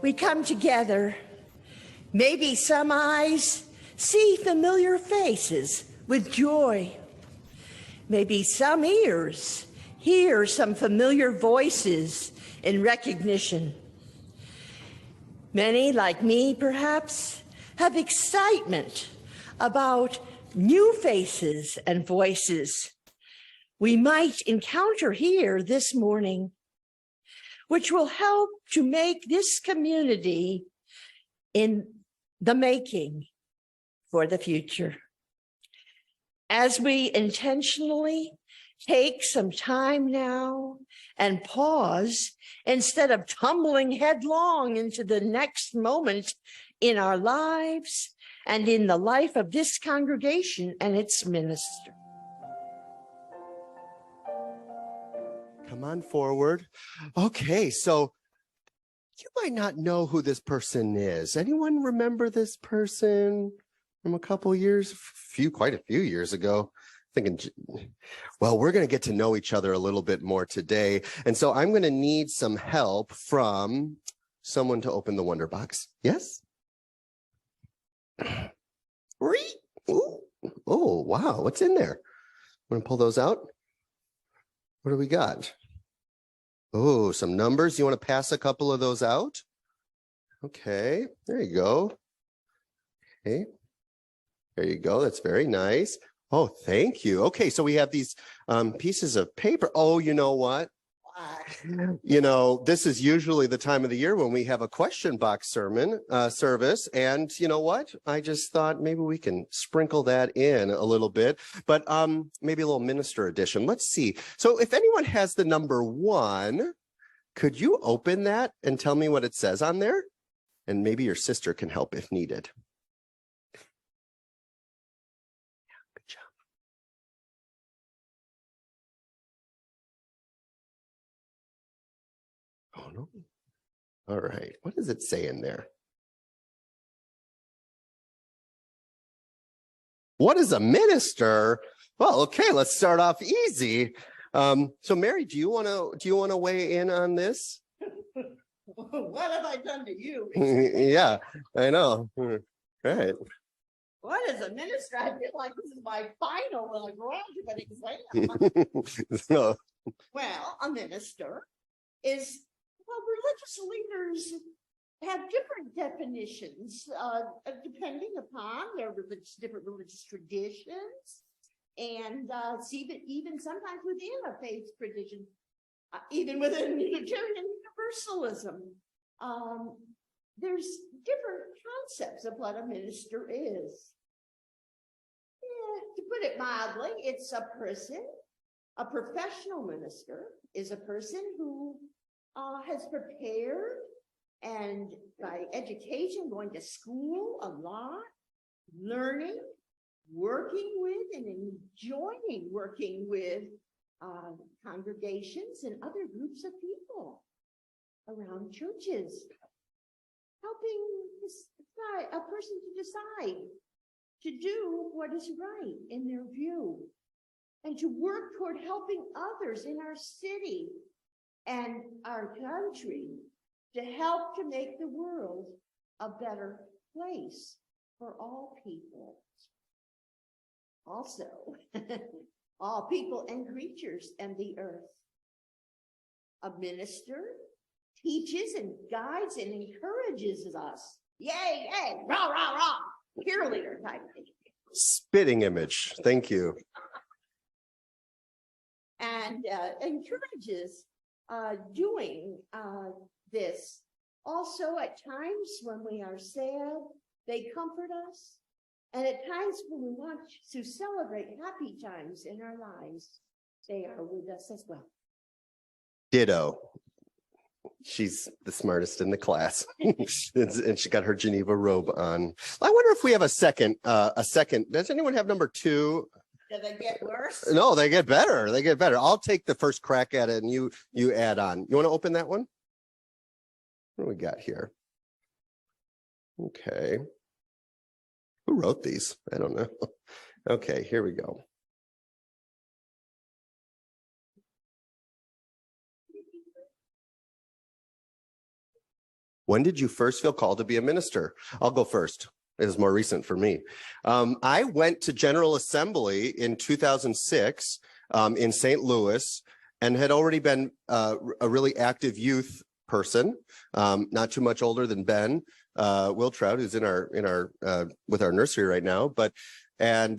we come together. Maybe some eyes see familiar faces with joy. Maybe some ears hear some familiar voices in recognition. Many, like me perhaps, have excitement about new faces and voices we might encounter here this morning, which will help to make this community in the making for the future. As we intentionally take some time now and pause instead of tumbling headlong into the next moment in our lives and in the life of this congregation and its minister. Come on forward. Okay, so you might not know who this person is. Anyone remember this person from a couple years, quite a few years ago? Thinking, well, we're going to get to know each other a little bit more today. And so I'm going to need some help from someone to open the Wonderbox. Yes? Ooh. Oh, wow. What's in there? Want to pull those out? What do we got? Oh, some numbers. You want to pass a couple of those out? Okay, there you go. Okay, there you go. That's very nice. Oh, thank you. Okay, so we have these pieces of paper. Oh, you know what? You know, this is usually the time of the year when we have a question box service. And you know what? I just thought maybe we can sprinkle that in a little bit, but maybe a little minister edition. Let's see. So if anyone has the number 1, could you open that and tell me what it says on there? And maybe your sister can help if needed. Oh, no. All right. What does it say in there? What is a minister? Well, okay, let's start off easy. So Mary, do you want to weigh in on this? What have I done to you? Yeah, I know. Right. What is a minister? I feel like this is my final when I graduate exam. No. Well, a minister is, well, religious leaders have different definitions depending upon their different religious traditions, and even sometimes within a faith tradition, even within Unitarian Universalism, there's different concepts of what a minister is. Yeah, to put it mildly, it's a person. A professional minister is a person who has prepared, and by education, going to school a lot, learning, working with, and enjoying working with congregations and other groups of people around churches, helping a person to decide to do what is right in their view, and to work toward helping others in our city and our country to help to make the world a better place for all people. Also, all people and creatures and the earth. A minister teaches and guides and encourages us. Yay, yay, rah, rah, rah, cheerleader type thing. Spitting image. Thank you. And encourages doing this. Also, at times when we are sad, they comfort us. And at times when we want to celebrate happy times in our lives, they are with us as well. Ditto. She's the smartest in the class. And she got her Geneva robe on. I wonder if we have a second. Does anyone have number 2? Do they get worse? No, they get better. They get better. I'll take the first crack at it and you add on. You want to open that one? What do we got here? Okay. Who wrote these? I don't know. Okay, here we go. When did you first feel called to be a minister? I'll go first. It was more recent for me. I went to General Assembly in 2006 in St. Louis and had already been a really active youth person, not too much older than Ben Wiltrout, who's in our with our nursery right now, and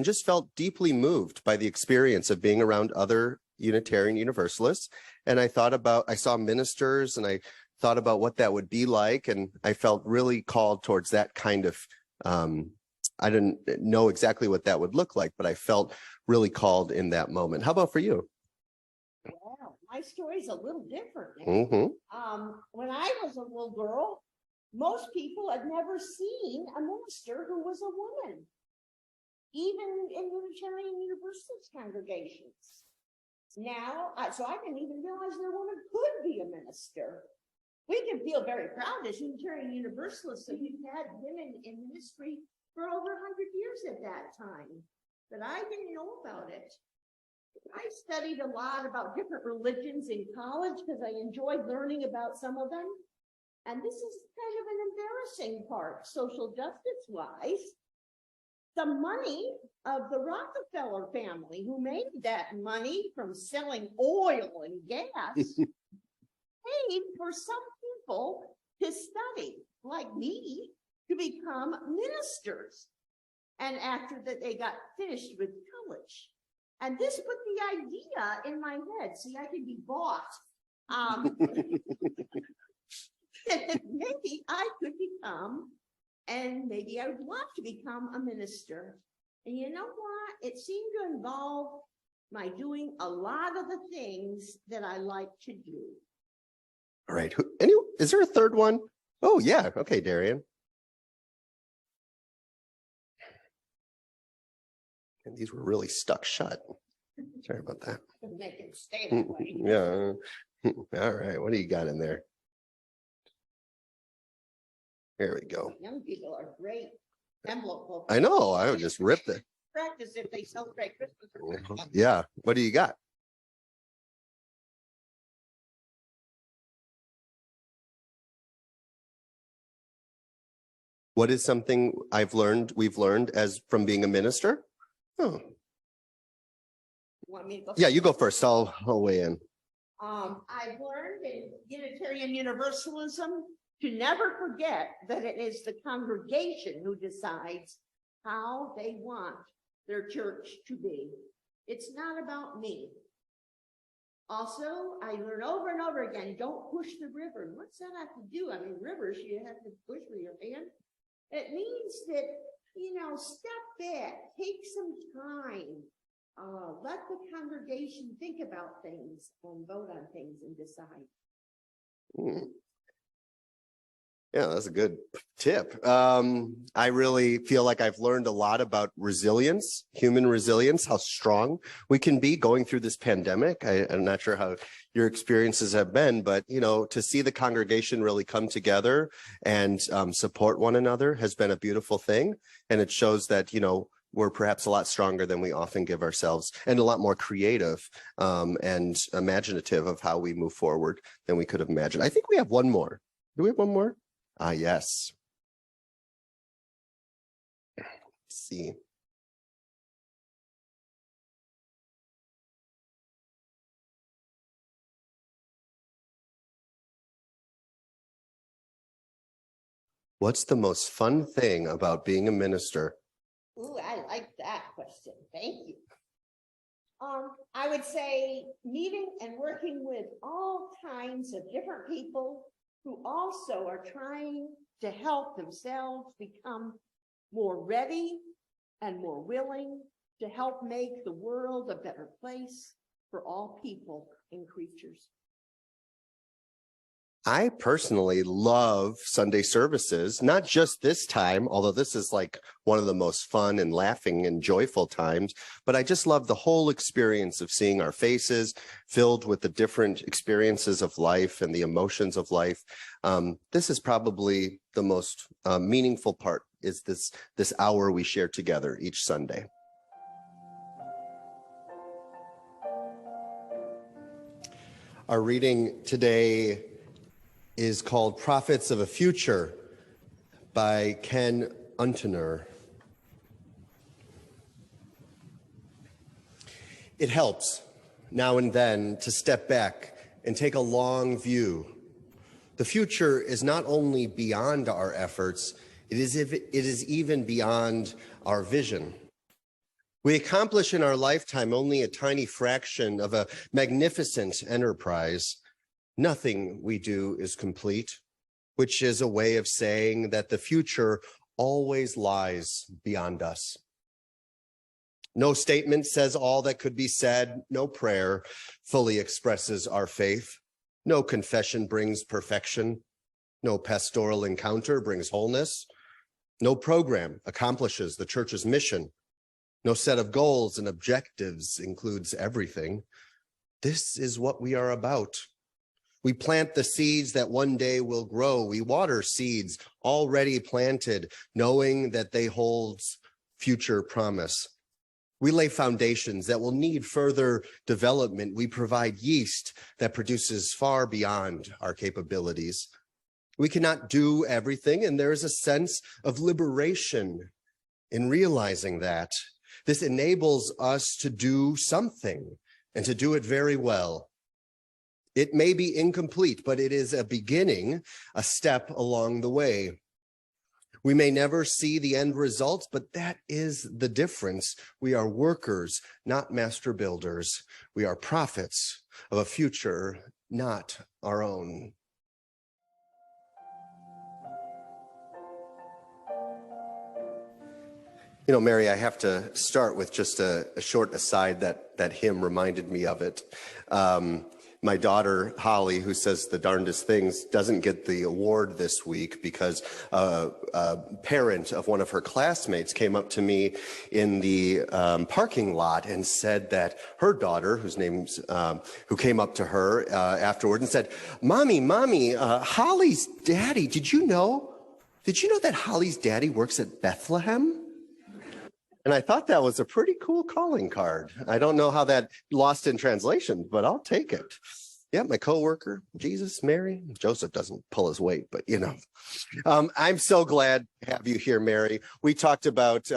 just felt deeply moved by the experience of being around other Unitarian Universalists. And I saw ministers, and I thought about what that would be like, and I felt really called towards that kind of, I didn't know exactly what that would look like, but I felt really called in that moment. How about for you? Well, my story's a little different. Mm-hmm. When I was a little girl, most people had never seen a minister who was a woman, even in Unitarian Universalist congregations. Now, so I didn't even realize that a woman could be a minister. We can feel very proud as Unitarian Universalists that we've had women in ministry for over 100 years at that time, but I didn't know about it. I studied a lot about different religions in college because I enjoyed learning about some of them. And this is kind of an embarrassing part, social justice-wise. The money of the Rockefeller family, who made that money from selling oil and gas, paid for some people to study, like me, to become ministers. And after that, they got finished with college. And this put the idea in my head. See, I could be bought. Maybe I could become, and maybe I would want to become a minister. And you know what? It seemed to involve my doing a lot of the things that I like to do. All right. Is there a third one? Oh, yeah. Okay, Darian. And these were really stuck shut. Sorry about that. Make it stay that way. Yeah. All right. What do you got in there? Here we go. Young people are great envelope. I know. I would just rip it. Practice if they celebrate Christmas. Yeah. What do you got? What is something we've learned as from being a minister? Oh. Want me to go? Yeah, you go first. I'll weigh in. I've learned in Unitarian Universalism to never forget that it is the congregation who decides how they want their church to be. It's not about me. Also, I learn over and over again, don't push the river. What's that have to do? I mean, rivers, you have to push with your hand. It means that, step back, take some time, let the congregation think about things and vote on things and decide. Yeah, that's a good tip. I really feel like I've learned a lot about resilience, human resilience, how strong we can be going through this pandemic. I'm not sure how your experiences have been, but, to see the congregation really come together and support one another has been a beautiful thing. And it shows that, we're perhaps a lot stronger than we often give ourselves, and a lot more creative and imaginative of how we move forward than we could have imagined. I think we have one more. Do we have one more? Yes. Let's see. What's the most fun thing about being a minister? Ooh, I like that question. Thank you. I would say meeting and working with all kinds of different people who also are trying to help themselves become more ready and more willing to help make the world a better place for all people and creatures. I personally love Sunday services, not just this time, although this is like one of the most fun and laughing and joyful times, but I just love the whole experience of seeing our faces filled with the different experiences of life and the emotions of life. This is probably the most meaningful part, is this hour we share together each Sunday. Our reading today is called Prophets of a Future by Ken Untitled. It helps now and then to step back and take a long view. The future is not only beyond our efforts, it is even beyond our vision. We accomplish in our lifetime only a tiny fraction of a magnificent enterprise. Nothing we do is complete, which is a way of saying that the future always lies beyond us. No statement says all that could be said. No prayer fully expresses our faith. No confession brings perfection. No pastoral encounter brings wholeness. No program accomplishes the church's mission. No set of goals and objectives includes everything. This is what we are about. We plant the seeds that one day will grow. We water seeds already planted, knowing that they hold future promise. We lay foundations that will need further development. We provide yeast that produces far beyond our capabilities. We cannot do everything, and there is a sense of liberation in realizing that. This enables us to do something and to do it very well. It may be incomplete, but it is a beginning, a step along the way. We may never see the end result, but that is the difference. We are workers, not master builders. We are prophets of a future not our own. You know, Mary, I have to start with just a short aside that hymn reminded me of it. My daughter, Holly, who says the darndest things, doesn't get the award this week because a parent of one of her classmates came up to me in the parking lot and said that her daughter, who came up to her afterward and said, Mommy, Holly's daddy, did you know that Holly's daddy works at Bethlehem? And I thought that was a pretty cool calling card. I don't know how that lost in translation, but I'll take it. Yeah, my coworker, Jesus, Mary. Joseph doesn't pull his weight, but you know. I'm so glad to have you here, Mary. We talked about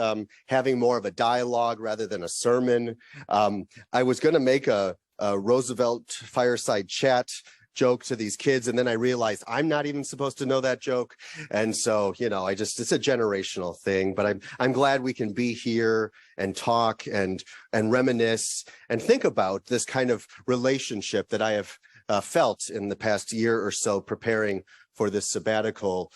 having more of a dialogue rather than a sermon. I was going to make a Roosevelt fireside chat joke to these kids, and then I realized I'm not even supposed to know that joke, and so it's a generational thing. But I'm glad we can be here and talk and reminisce and think about this kind of relationship that I have felt in the past year or so preparing for this sabbatical.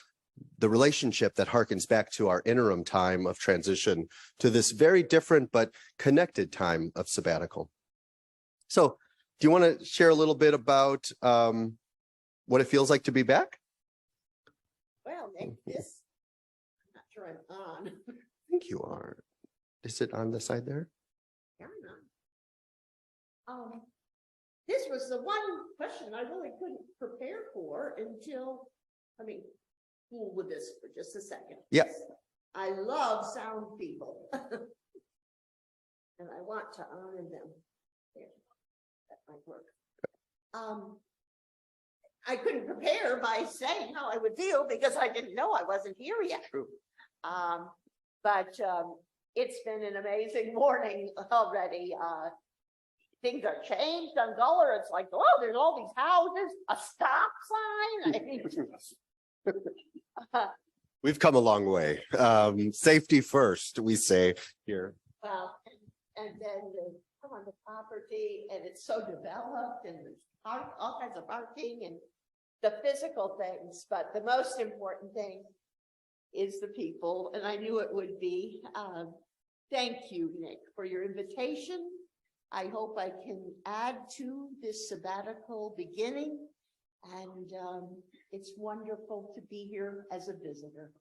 The relationship that harkens back to our interim time of transition to this very different but connected time of sabbatical. So, do you want to share a little bit about what it feels like to be back? Well, Nick, I'm not sure I'm on. I think you are. Is it on the side there? Yeah, I'm on. This was the one question I really couldn't prepare for until, fool with this for just a second. Yeah. I love sound people. And I want to honor them. There. That might work. I couldn't prepare by saying how I would feel because I didn't know I wasn't here yet. True. But it's been an amazing morning already. Things are changed on Guller. It's like, oh, there's all these houses, a stop sign. We've come a long way. Safety first, we say here. Well, and then come on the property, and it's so developed, and there's all kinds of parking and the physical things. But the most important thing is the people, and I knew it would be. Thank you, Nick, for your invitation. I hope I can add to this sabbatical beginning, and it's wonderful to be here as a visitor.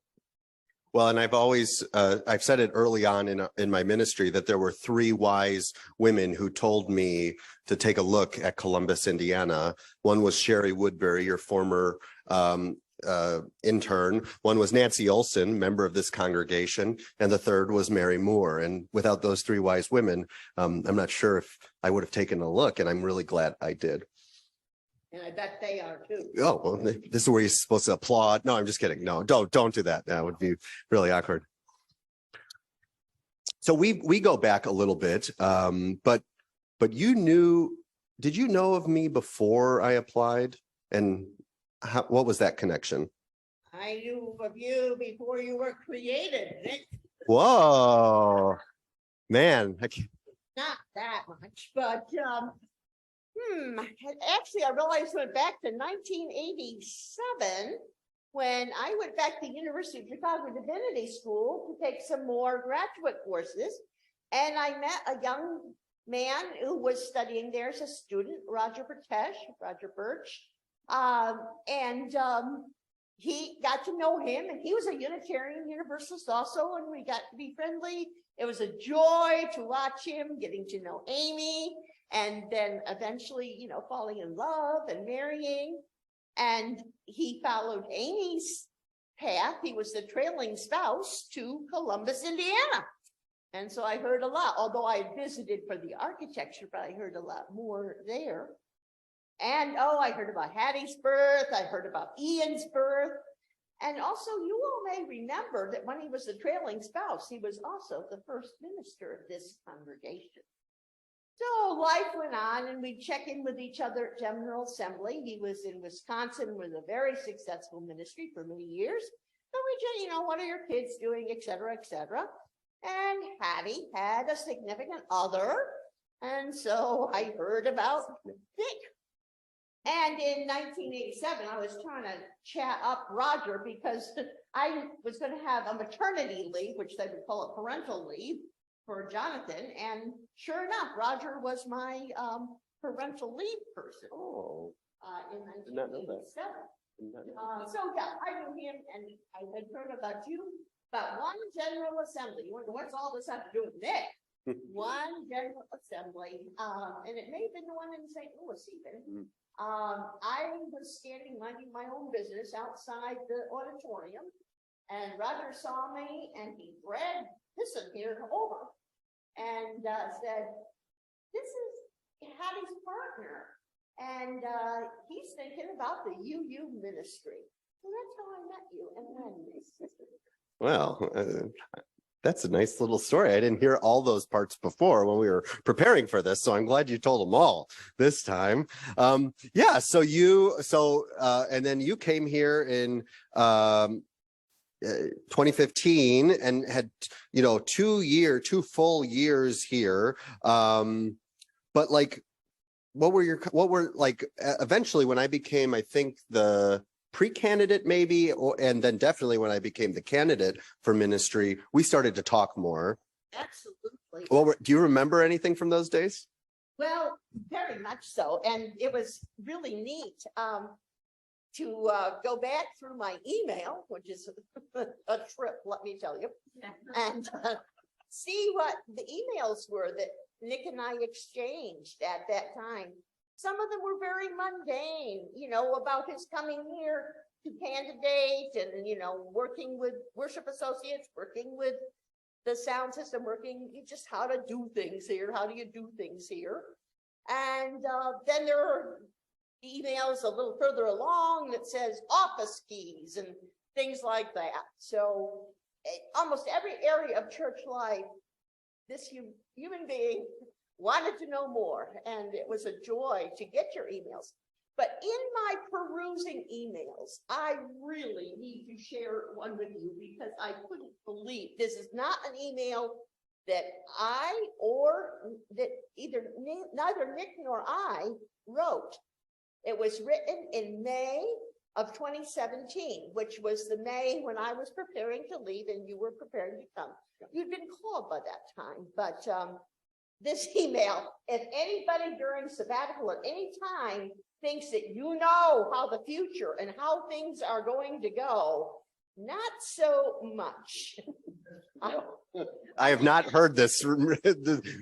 Well, and I've always, I've said it early on in my ministry that there were 3 wise women who told me to take a look at Columbus, Indiana. One was Sherry Woodbury, your former intern. One was Nancy Olson, member of this congregation, and the third was Mary Moore. And without those 3 wise women, I'm not sure if I would have taken a look, and I'm really glad I did. And I bet they are too. Oh, well, this is where you're supposed to applaud. No, I'm just kidding. No, don't do that. That would be really awkward. So we go back a little bit, but did you know of me before I applied? And what was that connection? I knew of you before you were created, Nick. Whoa, man. Not that much, but actually I realized I went back to 1987 when I went back to University of Chicago Divinity School to take some more graduate courses. And I met a young man who was studying there as a student, Roger Birch. He got to know him, and he was a Unitarian Universalist also, and we got to be friendly. It was a joy to watch him, getting to know Amy, and then eventually, falling in love and marrying. And he followed Amy's path. He was the trailing spouse to Columbus, Indiana. And so I heard a lot, although I had visited for the architecture, but I heard a lot more there. And I heard about Hattie's birth. I heard about Ian's birth. And also, you all may remember that when he was the trailing spouse, he was also the first minister of this congregation. So life went on, and we'd check in with each other at General Assembly. He was in Wisconsin with a very successful ministry for many years. So we just, what are your kids doing, et cetera, et cetera. And Hattie had a significant other. And so I heard about Dick. And in 1987, I was trying to chat up Roger because I was going to have a maternity leave, which they would call a parental leave, for Jonathan. And sure enough, Roger was my parental leave person. Oh, in did not know that. 1987. So yeah, I knew him, and I had heard about you, about one General Assembly. You wonder, what's all this have to do with Nick? One General Assembly, and it may have been the one in St. Louis even. I was standing minding my own business outside the auditorium, and Roger saw me, and he dragged Hisson here over and said, "This is Hattie's partner, and he's thinking about the UU ministry." So that's how I met you, and then well, that's a nice little story. I didn't hear all those parts before when we were preparing for this, so I'm glad you told them all this time. Yeah, and then you came here in 2015 and had 2 full years here. But like, what were eventually when I became, I think, the pre-candidate maybe, and then definitely when I became the candidate for ministry, we started to talk more. absolutely. Well, do you remember anything from those days? Well, very much so. And it was really neat to go back through my email, which is a trip, let me tell you, and see what the emails were that Nick and I exchanged at that time. Some of them were very mundane, about his coming here to candidate and, working with worship associates, working with the sound system, just how to do things here. How do you do things here? And then there are emails a little further along that says office keys and things like that. So almost every area of church life, this human being wanted to know more, and it was a joy to get your emails. But in my perusing emails, I really need to share one with you because I couldn't believe this is not an email that I or that neither Nick nor I wrote. It was written in May of 2017, which was the May when I was preparing to leave and you were preparing to come. You'd been called by that time, but this email, if anybody during sabbatical at any time thinks that how the future and how things are going to go, not so much. I have not heard this.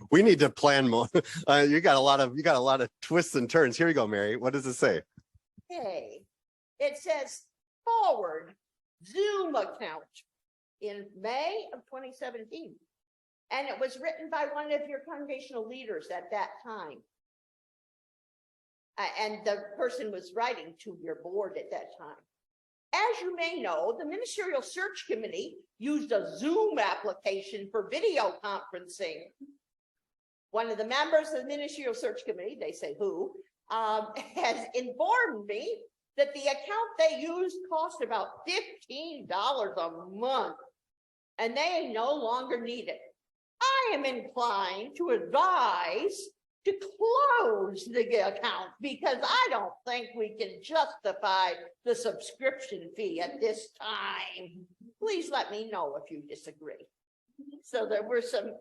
We need to plan more. You got a lot of twists and turns. Here you go, Mary. What does it say? Hey, it says forward Zoom account in May of 2017. And it was written by one of your congregational leaders at that time. And the person was writing to your board at that time. As you may know, the Ministerial Search Committee used a Zoom application for video conferencing. One of the members of the Ministerial Search Committee, they say who, has informed me that the account they used cost about $15 a month, and they no longer need it. I am inclined to advise to close the account because I don't think we can justify the subscription fee at this time. Please let me know if you disagree. So there were some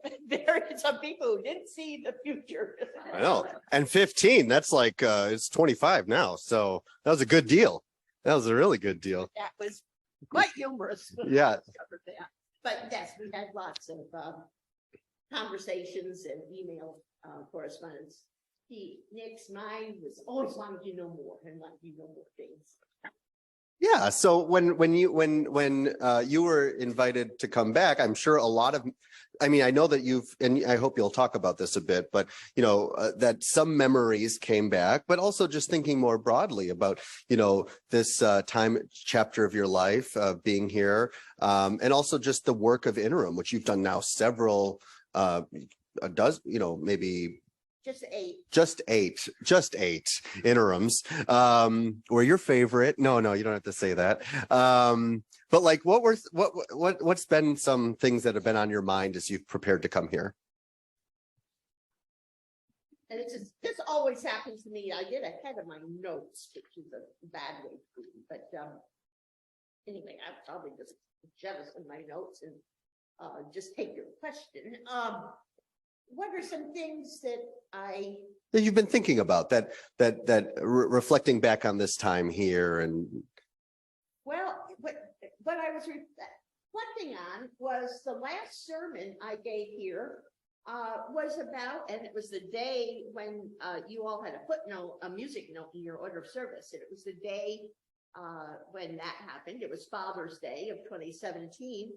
people who didn't see the future. I know. And 15, that's like it's 25 now. So that was a good deal. That was a really good deal. That was quite humorous. Yeah. But yes, we had lots of conversations and email correspondence. Nick's mind was always wanting to know more and wanting to know more things. Yeah. So when you were invited to come back, I'm sure a lot of, I mean, I know that and I hope you'll talk about this a bit, but that some memories came back, but also just thinking more broadly about, this time chapter of your life being here, and also just the work of Interim, which you've done now several, maybe just eight interims. Were your favorite? No, you don't have to say that. But like, what's been some things that have been on your mind as you've prepared to come here? And this always happens to me. I get ahead of my notes, which is a bad way to do, but anyway, I probably just jettison my notes and just take your question. What are some things that you've been thinking about that reflecting back on this time here? And well, what I was reflecting on was the last sermon I gave here was about, and it was the day when you all had a footnote, a music note in your order of service, and it was the day when that happened. It was Father's Day of 2017,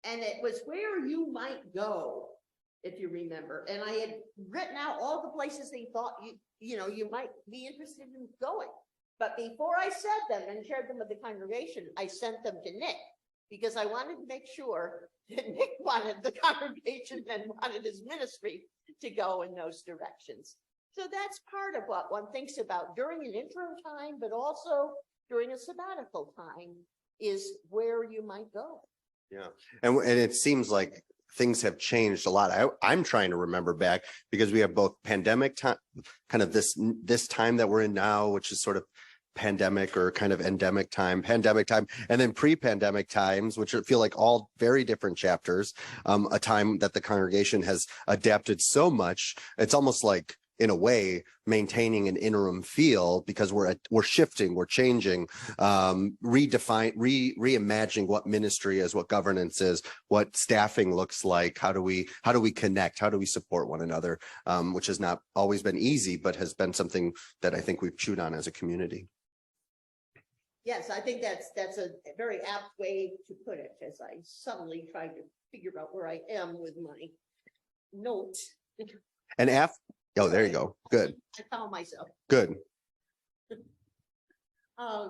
and it was where you might go, if you remember. And I had written out all the places they thought you might be interested in going. But before I said them and shared them with the congregation, I sent them to Nick because I wanted to make sure that Nick wanted the congregation and wanted his ministry to go in those directions. So that's part of what one thinks about during an interim time, but also during a sabbatical time, is where you might go. Yeah. And it seems like things have changed a lot. I'm trying to remember back because we have both pandemic time, kind of this time that we're in now, which is sort of pandemic or kind of endemic time, pandemic time, and then pre-pandemic times, which feel like all very different chapters, a time that the congregation has adapted so much. It's almost like, in a way, maintaining an interim feel because we're shifting, we're changing, reimagining what ministry is, what governance is, what staffing looks like. How do we connect? How do we support one another? Which has not always been easy, but has been something that I think we've chewed on as a community. Yes, I think that's a very apt way to put it, as I suddenly tried to figure out where I am with my notes. And oh, there you go. Good. I found myself. Good. Yeah.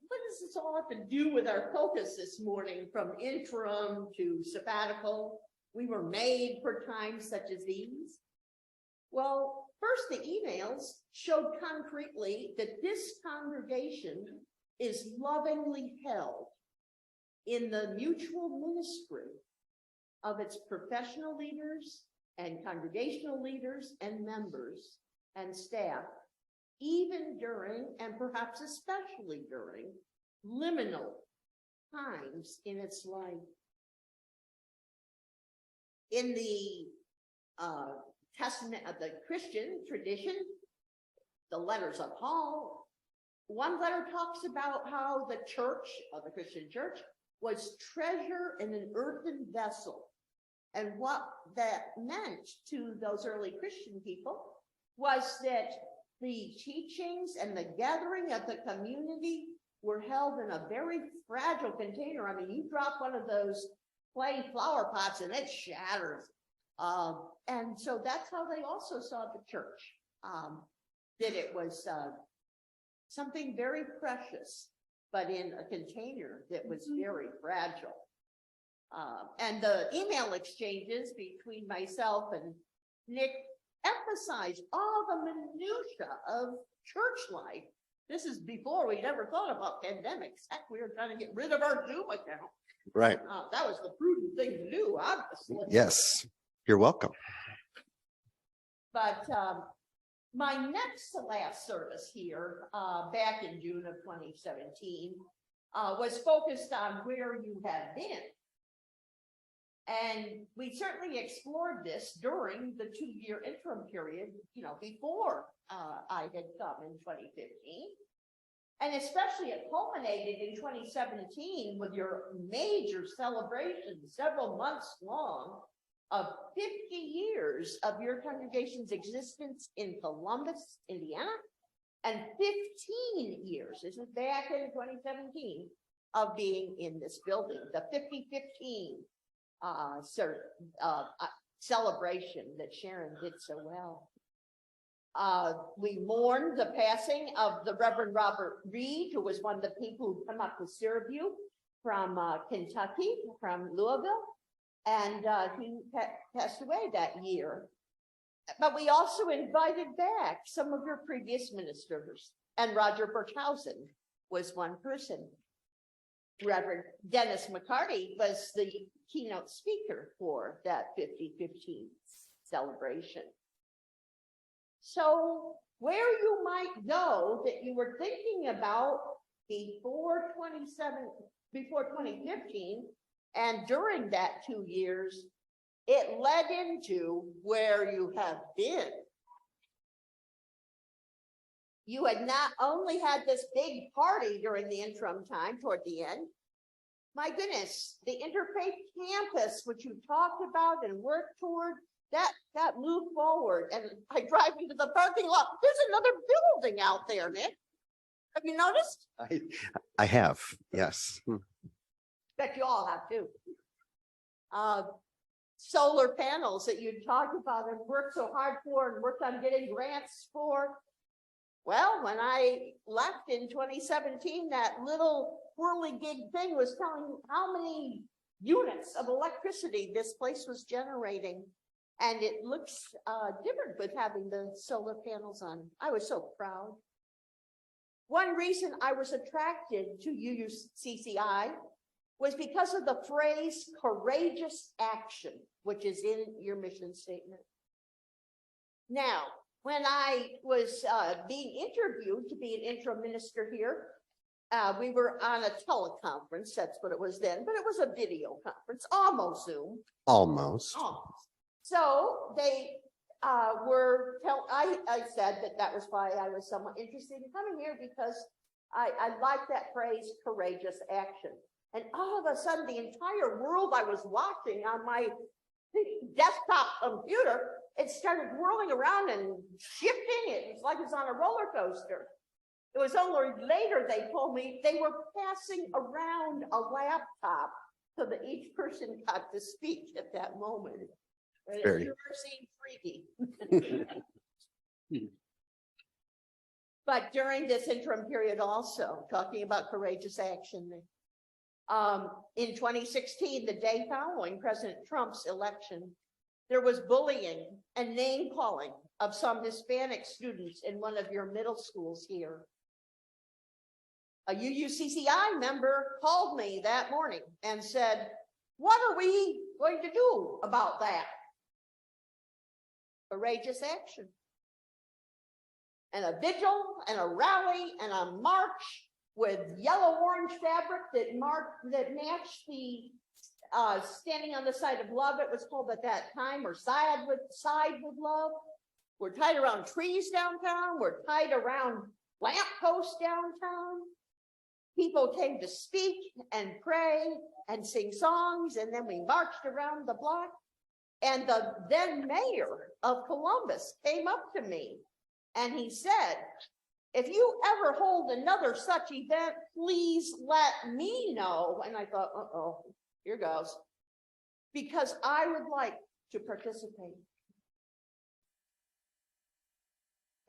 What does this all have to do with our focus this morning, from interim to sabbatical? We were made for times such as these. Well, first, the emails showed concretely that this congregation is lovingly held in the mutual ministry of its professional leaders and congregational leaders and members and staff, even during, and perhaps especially during, liminal times in its life. In the Testament of the Christian tradition, the letters of Paul, one letter talks about how the church, of the Christian church, was treasure in an earthen vessel. And what that meant to those early Christian people was that the teachings and the gathering of the community were held in a very fragile container. I mean, you drop one of those clay flower pots and it shatters. And so that's how they also saw the church, that it was something very precious, but in a container that was very fragile. And the email exchanges between myself and Nick emphasized all the minutia of church life. This is before we'd ever thought about pandemics. Heck, we were trying to get rid of our Zoom account. Right. That was the prudent thing to do, obviously. Yes. You're welcome. But my next to last service here, back in June of 2017, was focused on where you have been. And we certainly explored this during the 2-year interim period, before I had come in 2015. And especially it culminated in 2017 with your major celebration, several months long, of 50 years of your congregation's existence in Columbus, Indiana, and 15 years, this is back in 2017, of being in this building, the 5015 celebration that Sharon did so well. We mourned the passing of the Reverend Robert Reed, who was one of the people who come up with Syracuse from Kentucky, from Louisville, and he passed away that year. But we also invited back some of your previous ministers, and Roger Burkhausen was one person. Reverend Dennis McCarty was the keynote speaker for that 5015 celebration. So where you might go that you were thinking about before 2015 and during that 2 years, it led into where you have been. You had not only had this big party during the interim time toward the end, my goodness, the interfaith campus, which you talked about and worked toward, that moved forward. And I drive into the parking lot. There's another building out there, Nick. Have you noticed? I have, yes. Bet you all have too. Solar panels that you talked about and worked so hard for and worked on getting grants for. Well, when I left in 2017, that little whirligig thing was telling how many units of electricity this place was generating. And it looks different with having the solar panels on. I was so proud. One reason I was attracted to UUCCI was because of the phrase courageous action, which is in your mission statement. Now, when I was being interviewed to be an interim minister here, we were on a teleconference, that's what it was then, but it was a video conference, almost Zoom. Almost. So they I said that was why I was somewhat interested in coming here, because I like that phrase, courageous action. And all of a sudden, the entire world I was watching on my desktop computer, it started whirling around and shifting. It was like it was on a roller coaster. It was only later they told me they were passing around a laptop so that each person got to speak at that moment. And it sure seemed freaky. But during this interim period also, talking about courageous action, in 2016, the day following President Trump's election, there was bullying and name calling of some Hispanic students in one of your middle schools here. A UUCCI member called me that morning and said, "What are we going to do about that?" Courageous action. And a vigil and a rally and a march with yellow-orange fabric that matched the standing on the side of love, it was called at that time, or side with love. We're tied around trees downtown. We're tied around lampposts downtown. People came to speak and pray and sing songs, and then we marched around the block. And the then mayor of Columbus came up to me and he said, "If you ever hold another such event, please let me know." And I thought, uh-oh, here goes. Because I would like to participate.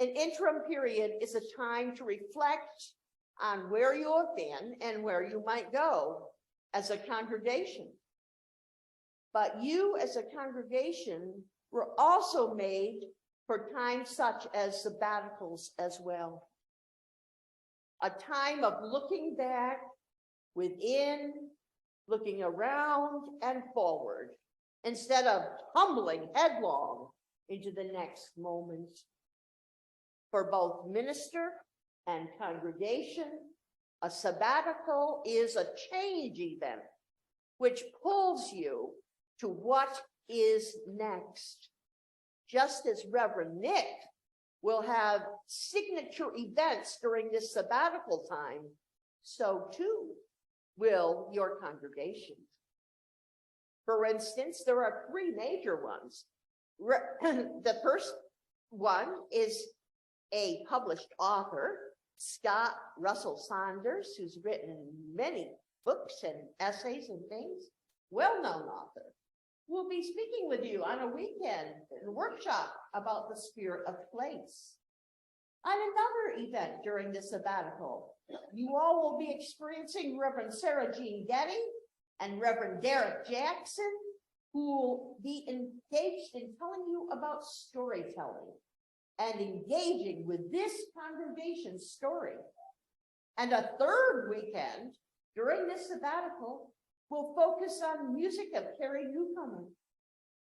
An interim period is a time to reflect on where you have been and where you might go as a congregation. But you as a congregation were also made for times such as sabbaticals as well. A time of looking back within, looking around and forward, instead of tumbling headlong into the next moment. For both minister and congregation, a sabbatical is a change event which pulls you to what is next. Just as Reverend Nick will have signature events during this sabbatical time, so too will your congregation. For instance, there are three major ones. The first one is a published author, Scott Russell Saunders, who's written many books and essays and things, well-known author, will be speaking with you on a weekend workshop about the spirit of place. On another event during the sabbatical, you all will be experiencing Reverend Sarah Jean Getty and Reverend Derek Jackson, who will be engaged in telling you about storytelling and engaging with this congregation's story. And a third weekend during this sabbatical will focus on music of Carrie Newcomer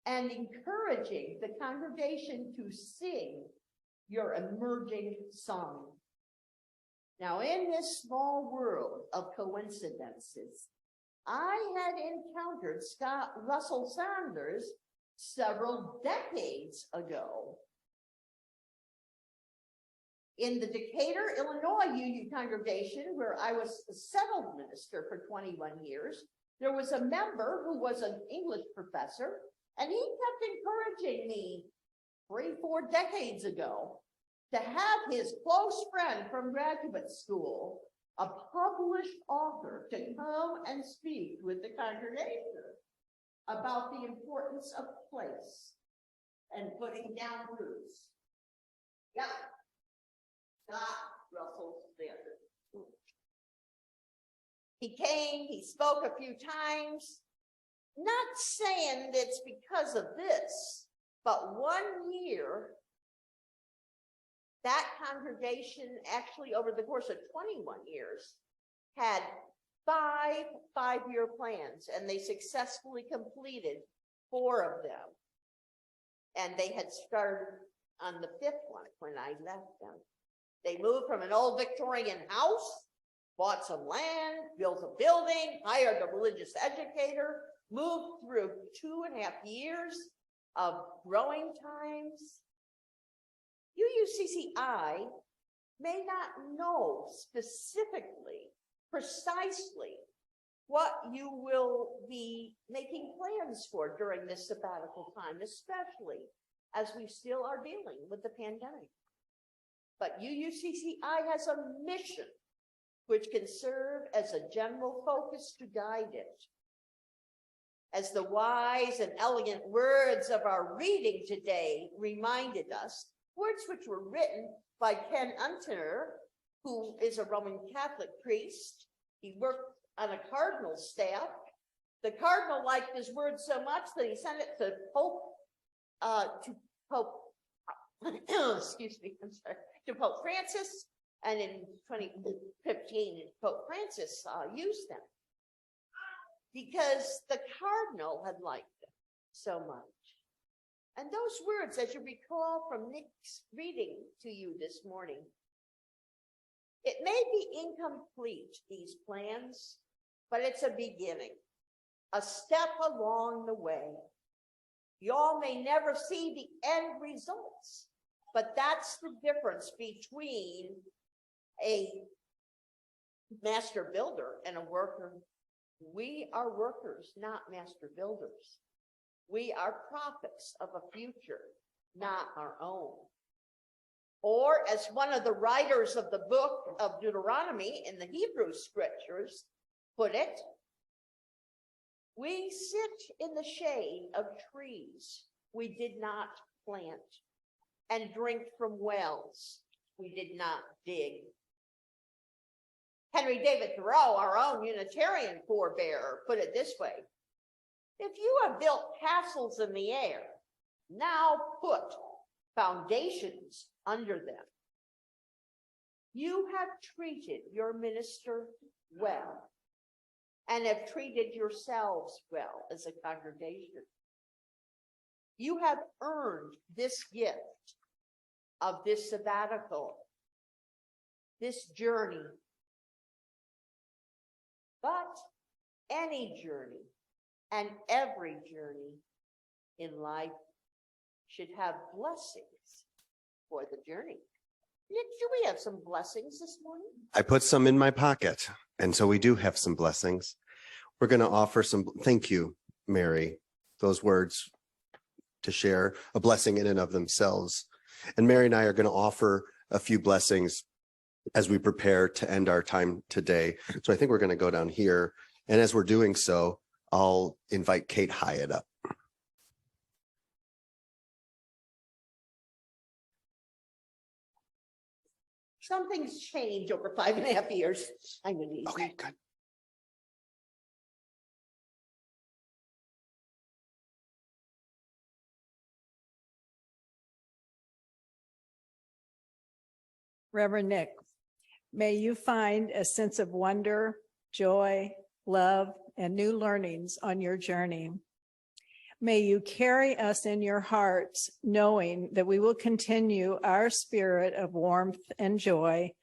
and encouraging the congregation to sing your emerging song. Now, in this small world of coincidences, I had encountered Scott Russell Saunders several decades ago. In the Decatur, Illinois UU congregation, where I was a settled minister for 21 years, there was a member who was an English professor, and he kept encouraging me 3-4 decades ago to have his close friend from graduate school, a published author, to come and speak with the congregation about the importance of place and putting down roots. Yeah. Scott Russell Saunders. He came, he spoke a few times, not saying it's because of this, but 1 year, that congregation actually over the course of 21 years had 5 5-year plans, and they successfully completed 4 of them. And they had started on the 5th one when I left them. They moved from an old Victorian house, bought some land, built a building, hired a religious educator, moved through 2.5 years of growing times. UUCCI may not know specifically, precisely, what you will be making plans for during this sabbatical time, especially as we still are dealing with the pandemic. But UUCCI has a mission which can serve as a general focus to guide it. As the wise and elegant words of our reading today reminded us, words which were written by Ken Untitled, who is a Roman Catholic priest. He worked on a cardinal's staff. The cardinal liked his words so much that he sent it to Pope Francis, and in 2015, Pope Francis used them because the cardinal had liked them so much. And those words, as you recall from Nick's reading to you this morning, it may be incomplete, these plans, but it's a beginning, a step along the way. Y'all may never see the end results, but that's the difference between a master builder and a worker. We are workers, not master builders. We are prophets of a future, not our own. Or as one of the writers of the book of Deuteronomy in the Hebrew scriptures put it, We sit in the shade of trees we did not plant and drink from wells we did not dig. Henry David Thoreau, our own Unitarian forebearer, put it this way: if you have built castles in the air, now put foundations under them. You have treated your minister well and have treated yourselves well as a congregation. You have earned this gift of this sabbatical, this journey. But any journey and every journey in life should have blessings for the journey. Nick, do we have some blessings this morning? I put some in my pocket, and so we do have some blessings. We're going to offer some. Thank you, Mary. Those words to share a blessing in and of themselves. And Mary and I are going to offer a few blessings as we prepare to end our time today. So I think we're going to go down here. And as we're doing so, I'll invite Kate Hyatt up. Something's changed over 5.5 years. I'm going to need Okay, good. Reverend Nick, may you find a sense of wonder, joy, love, and new learnings on your journey. May you carry us in your hearts, knowing that we will continue our spirit of warmth and joy,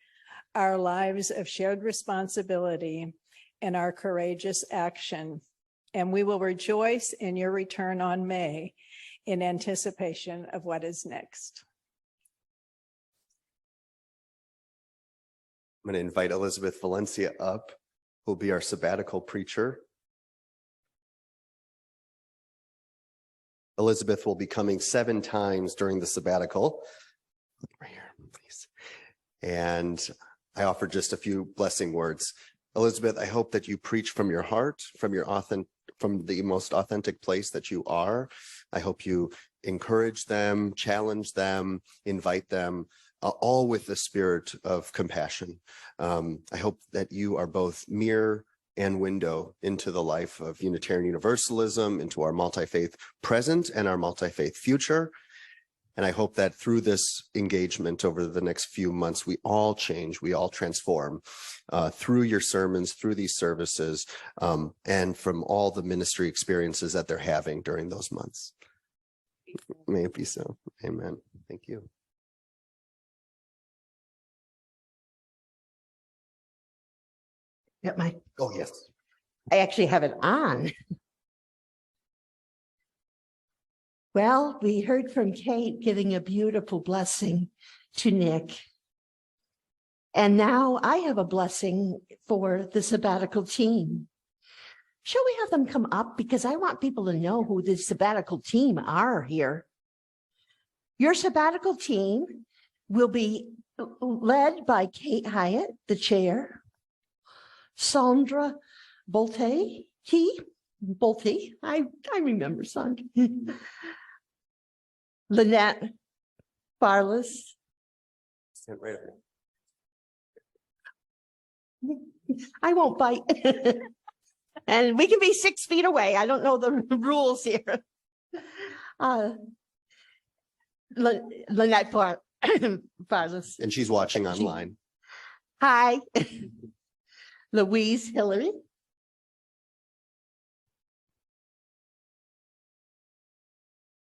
our lives of shared responsibility, and our courageous action. And we will rejoice in your return on May in anticipation of what is next. I'm going to invite Elizabeth Valencia up, who will be our sabbatical preacher. Elizabeth will be coming 7 times during the sabbatical. Right here, please. And I offer just a few blessing words. Elizabeth, I hope that you preach from your heart, from the most authentic place that you are. I hope you encourage them, challenge them, invite them, all with the spirit of compassion. I hope that you are both mirror and window into the life of Unitarian Universalism, into our multi-faith present and our multi-faith future. And I hope that through this engagement over the next few months, we all change, we all transform through your sermons, through these services, and from all the ministry experiences that they're having during those months. May it be so. Amen. Thank you. Got my. Oh, yes. I actually have it on. Well, we heard from Kate giving a beautiful blessing to Nick. And now I have a blessing for the sabbatical team. Shall we have them come up? Because I want people to know who the sabbatical team are here. Your sabbatical team will be led by Kate Hyatt, the chair, Sandra Bolte, I remember Sandra. Lynette Barlas. Stand right up. I won't bite. And we can be 6 feet away. I don't know the rules here. Lynette Barlas. And she's watching online. Hi. Louise Hillary.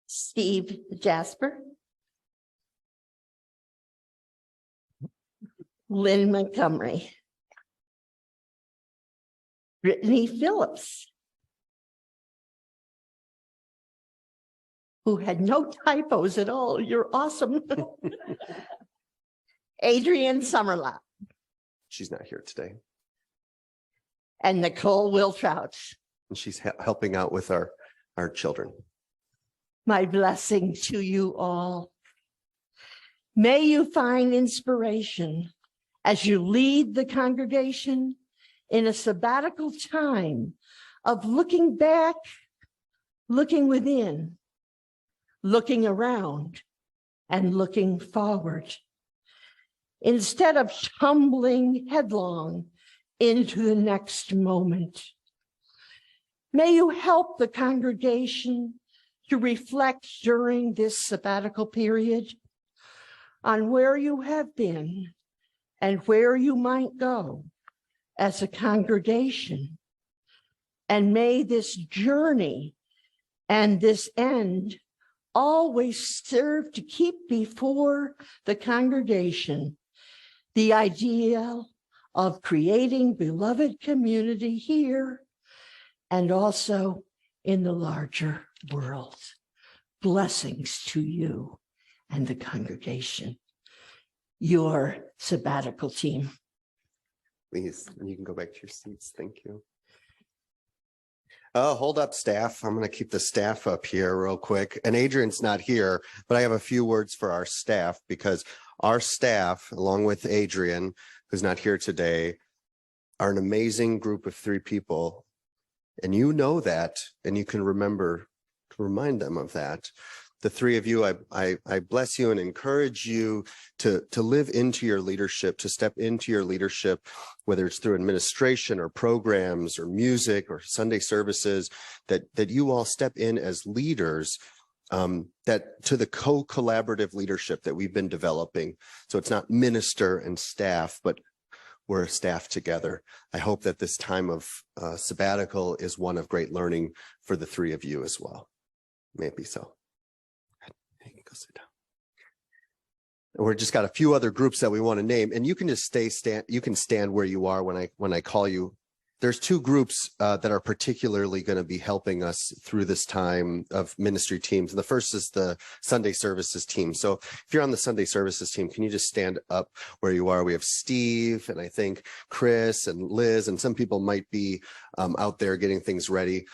Steve Jasper. Lynn Montgomery. Brittany Phillips, who had no typos at all. You're awesome. Adrienne Summerlap. She's not here today. And Nicole Wiltrout. And she's helping out with our children. My blessing to you all. May you find inspiration as you lead the congregation in a sabbatical time of looking back, looking within, looking around, and looking forward, instead of tumbling headlong into the next moment. May you help the congregation to reflect during this sabbatical period on where you have been and where you might go as a congregation. And may this journey and this end always serve to keep before the congregation the ideal of creating beloved community here and also in the larger world. Blessings to you and the congregation. Your sabbatical team. Please, and you can go back to your seats. Thank you. Oh, hold up, staff. I'm going to keep the staff up here real quick. And Adrian's not here, but I have a few words for our staff, because our staff, along with Adrian, who's not here today, are an amazing group of 3 people. And you know that, and you can remember to remind them of that. The 3 of you, I bless you and encourage you to live into your leadership, to step into your leadership, whether it's through administration or programs or music or Sunday services, that you all step in as leaders, that to the co-collaborative leadership that we've been developing. So it's not minister and staff, but we're a staff together. I hope that this time of sabbatical is one of great learning for the 3 of you as well. Maybe so. You can go sit down. We're just got a few other groups that we want to name, and you can just you can stand where you are when I call you. There's 2 groups that are particularly going to be helping us through this time of ministry teams. And the first is the Sunday services team. So if you're on the Sunday services team, can you just stand up where you are? We have Steve, and I think Chris and Liz, and some people might be out there getting things ready.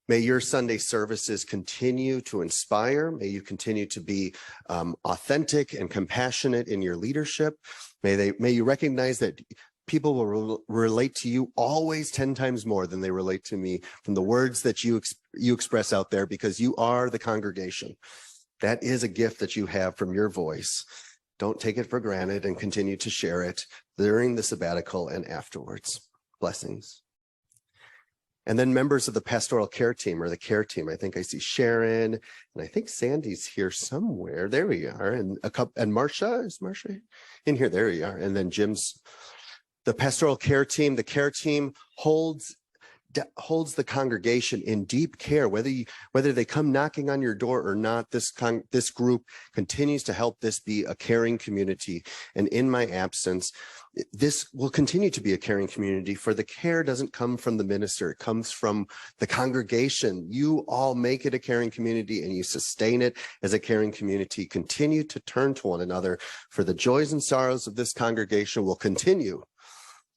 May your Sunday services continue to inspire. May you continue to be authentic and compassionate in your leadership. May you recognize that people will relate to you always 10 times more than they relate to me from the words that you express out there, because you are the congregation. That is a gift that you have from your voice. Don't take it for granted, and continue to share it during the sabbatical and afterwards. Blessings. And then members of the pastoral care team, or the care team. I think I see Sharon, and I think Sandy's here somewhere. There we are. And Marcia, is Marcia in here? There we are. And then Jim's. The pastoral care team, the care team holds the congregation in deep care, whether they come knocking on your door or not. This group continues to help this be a caring community. And in my absence, this will continue to be a caring community, for the care doesn't come from the minister. It comes from the congregation. You all make it a caring community, and you sustain it as a caring community. Continue to turn to one another, for the joys and sorrows of this congregation will continue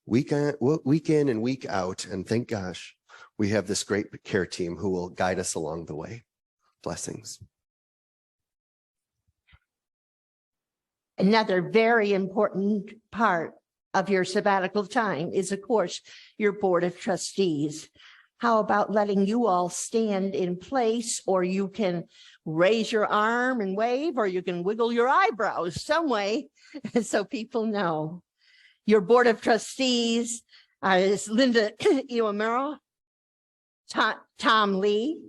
week in and week out. And thank gosh, we have this great care team who will guide us along the way. Blessings. Another very important part of your sabbatical time is, of course, your board of trustees. How about letting you all stand in place, or you can raise your arm and wave, or you can wiggle your eyebrows some way so people know. Your board of trustees is Linda Iwamuro, Tom Lee,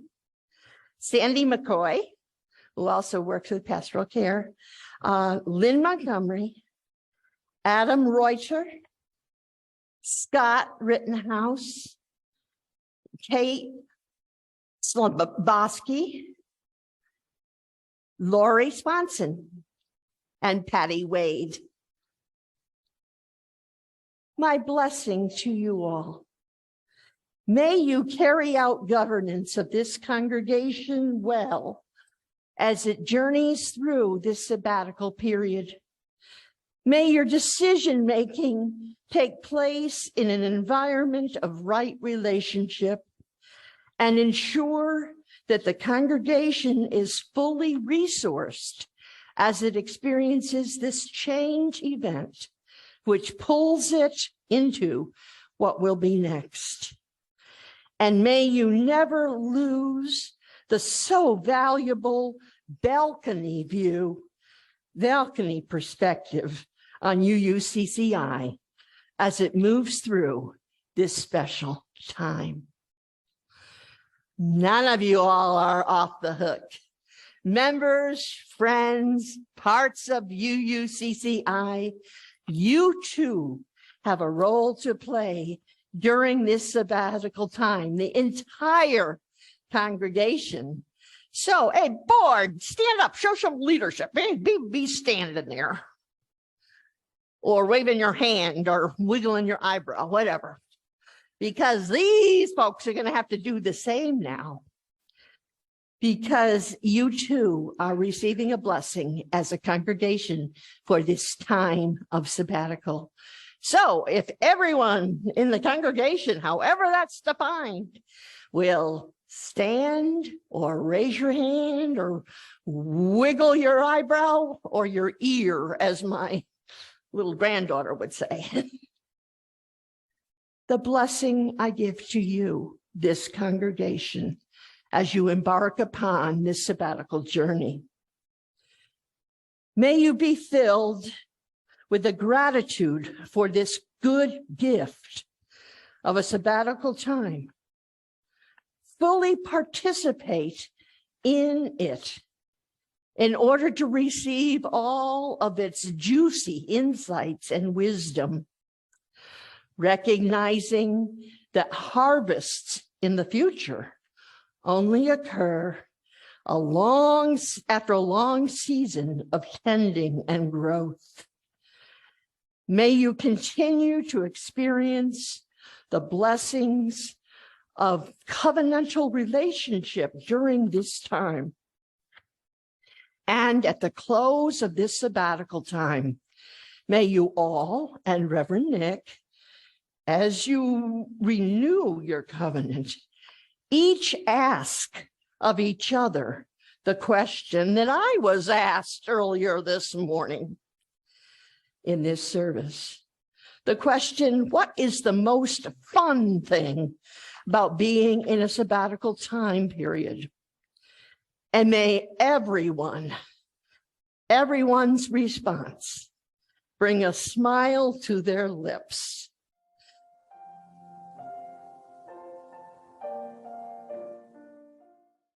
Sandy McCoy, who also works with pastoral care, Lynn Montgomery, Adam Reuter, Scott Rittenhouse, Kate Slobosky, Lori Swanson, and Patty Wade. My blessing to you all. May you carry out governance of this congregation well as it journeys through this sabbatical period. May your decision-making take place in an environment of right relationship, and ensure that the congregation is fully resourced as it experiences this change event, which pulls it into what will be next. And may you never lose the so valuable balcony perspective on UUCCI as it moves through this special time. None of you all are off the hook. Members, friends, parts of UUCCI, you too have a role to play during this sabbatical time, the entire congregation. So, hey, board, stand up, show some leadership. Be standing there, or waving your hand, or wiggling your eyebrow, whatever. Because these folks are going to have to do the same now. Because you too are receiving a blessing as a congregation for this time of sabbatical. So if everyone in the congregation, however that's defined, will stand or raise your hand or wiggle your eyebrow or your ear, as my little granddaughter would say. The blessing I give to you, this congregation, as you embark upon this sabbatical journey. May you be filled with the gratitude for this good gift of a sabbatical time. Fully participate in it in order to receive all of its juicy insights and wisdom, recognizing that harvests in the future only occur after a long season of tending and growth. May you continue to experience the blessings of covenantal relationship during this time. And at the close of this sabbatical time, may you all, and Reverend Nick, as you renew your covenant, each ask of each other the question that I was asked earlier this morning in this service. The question, what is the most fun thing about being in a sabbatical time period? And may everyone's response bring a smile to their lips